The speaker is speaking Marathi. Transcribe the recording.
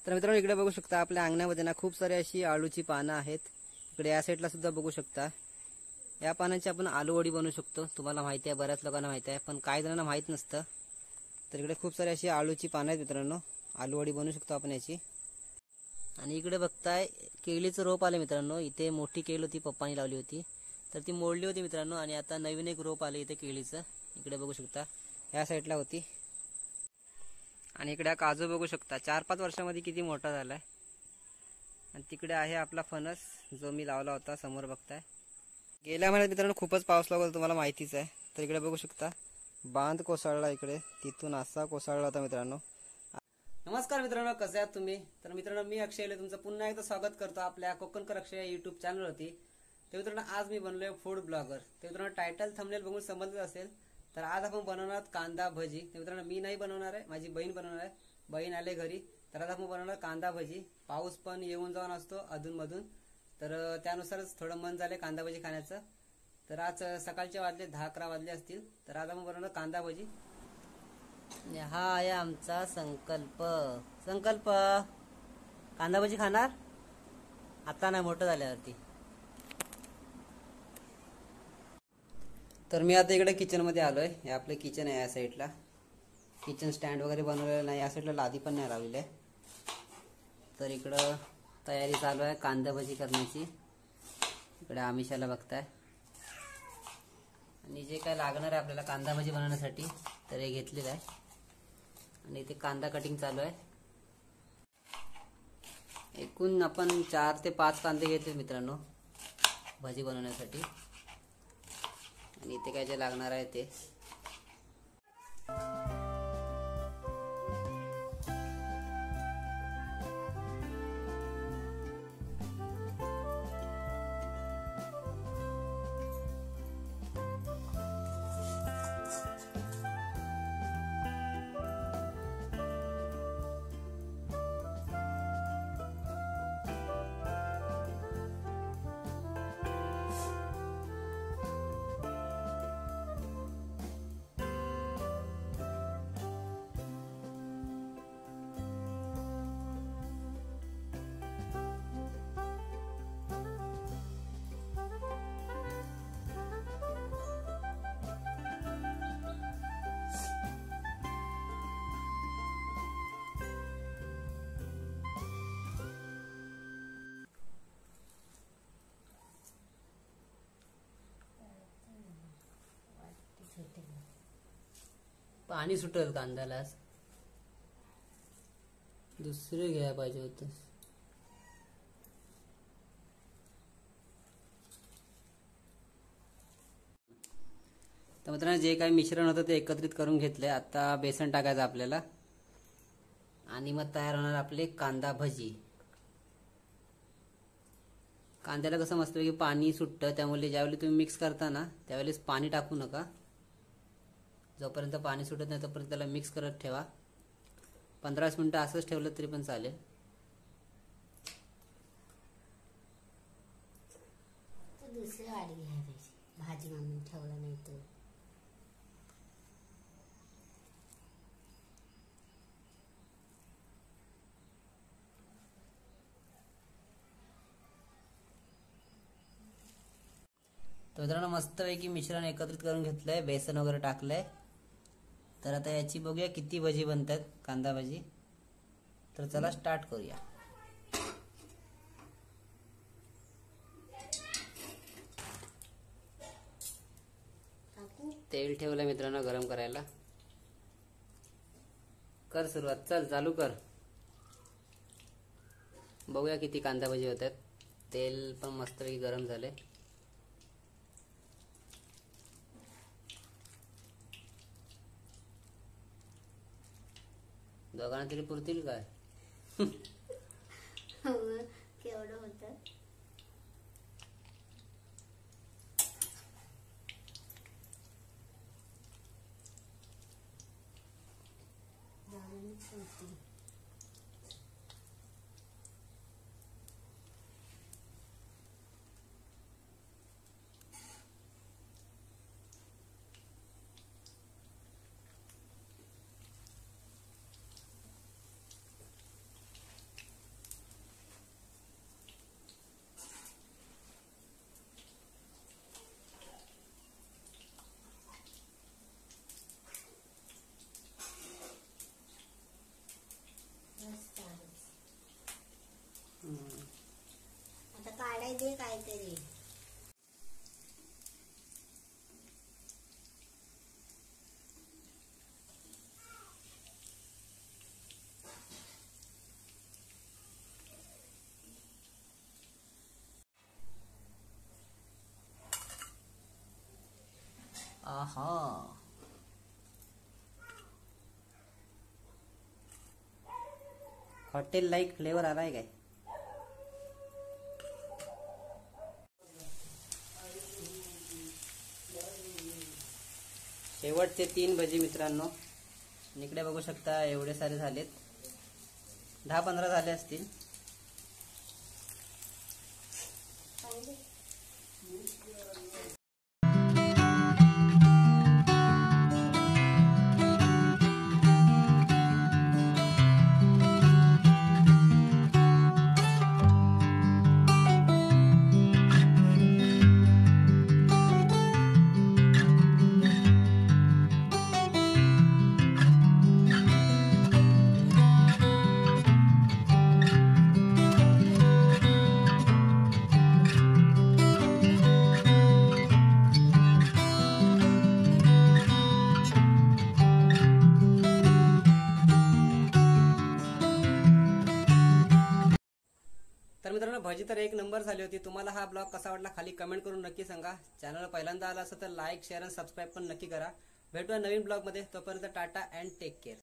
तर मित्रांनो इकडे बघू शकता आपल्या अंगणामध्ये ना खूप सारी अशी आळूची पानं आहेत। इकडे या साईडला सुद्धा बघू शकता। या पानांची आपण आलू वडी बनवू शकतो। तुम्हाला माहिती आहे, बऱ्याच लोकांना माहिती आहे, पण काही जणांना माहित नसतं। तर इकडे खूप सारी अशी आळूची पानं आहेत मित्रांनो, आलू वडी बनवू शकतो आपण याची। आणि इकडे बघताय केळीचं रोप आले मित्रांनो। इथे मोठी केळी होती, पप्पांनी लावली होती, तर ती मोडली होती मित्रांनो, आणि आता नवीन एक रोप आले इथे केळीचं। इकडे बघू शकता या साईडला होती। आणि इकडे काजू बघू शकता 4-5 वर्षांमध्ये किती मोठा झालाय। आणि तिकडे आहे आपला फणस जो मी लावला होता, समोर बघताय। गेल्या महिन्यात मित्रांनो खूपच पाऊस लागला, तुम्हाला माहितीच आहे। तर इकडे बघू शकता बांध कोसळला, इकडे तिथून असा कोसळला होता मित्रांनो। नमस्कार मित्रांनो, कसे आहात तुम्ही? तर मित्रांनो मी अक्षय तुमचं पुन्हा एकदा स्वागत करतो आपल्या कोकणकर अक्षय या यूट्यूब चॅनलवरती। तर मित्रांनो आज मी बनलोय फूड ब्लॉगर। तर मित्रांनो टायटल थंबनेल बघून समजत असेल, तर आज आपण बनवणार आहोत कांदा भजी। तर मित्रांनो मी नाही बनवणार आहे, माझी बहीण बनवणार आहे। बहीण आले घरी, तर आज आपण बनवणार कांदा भजी। पाऊस पण येऊन जाऊन असतो अधूनमधून, तर त्यानुसारच थोडं मन झाले कांदा भजी खाण्याचं। तर आज सकाळचे वाजले 10-11 वाजले असतील, तर आज आपण बनवणार कांदा भजी। हा आहे आमचा संकल्प। संकल्प कांदा भजी खाणार आता नाही, मोठं झाल्यावरती। तर मी आता इकडे किचन मध्ये आलोय। हे आपलं किचन आहे, या साईडला किचन स्टँड वगैरे बनवलेलं नाही, या साईडला लादी पण नाही लावलेली आहे। तर इकडं तयारी चालू आहे कांदा भजी करण्याची। इकडे आमिषाला बघताय, आणि जे काय लागणार आहे आपल्याला कांदा भजी बनवण्यासाठी तर हे घेतलेलं आहे। आणि इथे कांदा कटिंग चालू आहे। एकूण आपण 4 ते 5 कांदे घेतले मित्रांनो भजी बनवण्यासाठी। आणि इथे काय जे लागणार आहे ते पाणी सुटेल कांद्याला, दुसरे घ्यायला पाहिजे होतं। तर मित्रांनो जे काही मिश्रण होतं ते एकत्रित करून घेतले। आता बेसन टाकायचं आपल्याला, आणि मग तयार होणार आपले कांदा भजी। कांद्याला कसं मस्तपैकी पाणी सुटतं, त्यामुळे ज्यावेळी तुम्ही मिक्स करता ना त्यावेळेस पाणी टाकू नका। जोपर्यंत पाणी सुटत नाही तोपर्यंत त्याला मिक्स करत ठेवा। 15 मिनिटं असंच ठेवलं तरी पण चालेल। दुसरी वाडी घ्यायला पाहिजे, भाजी म्हणून ठेवलं नाही तर। तर मित्रांनो मस्तपैकी मिश्रण एकत्रित करून घेतलंय, बेसन वगैरे टाकलंय। तर आता याची बघूया किती भजी बनतात कांदा भजी। तर चला स्टार्ट करूया। तेल ठेवलंय मित्रांनो गरम करायला। कर सुरुवात, चल चालू कर। बघूया किती कांदा भजी होतात। तेल पण मस्तपैकी गरम झाले। दोघांना तरी पुरतील काय? केवढं होतं? काढाय दे काहीतरी. आहा, हॉटेल लाईक फ्लेवर आलाय काय? शेवटचे 3 भजी मित्रांनो. आणि इकडे बघू शकता एवढे सारे झालेत. 10-15 झाले असतील. तर मित्रांनो भजी तर एक नंबर झाली होती. तुम्हाला हा ब्लॉग कसा वाटला खाली कमेंट करून नक्की सांगा. चॅनल पहिल्यांदा आला असेल तर लाईक शेअर आणि सबस्क्राईब पण नक्की करा. भेटूया नवीन ब्लॉग मध्ये. तोपर्यंत टाटा अँड टेक केअर.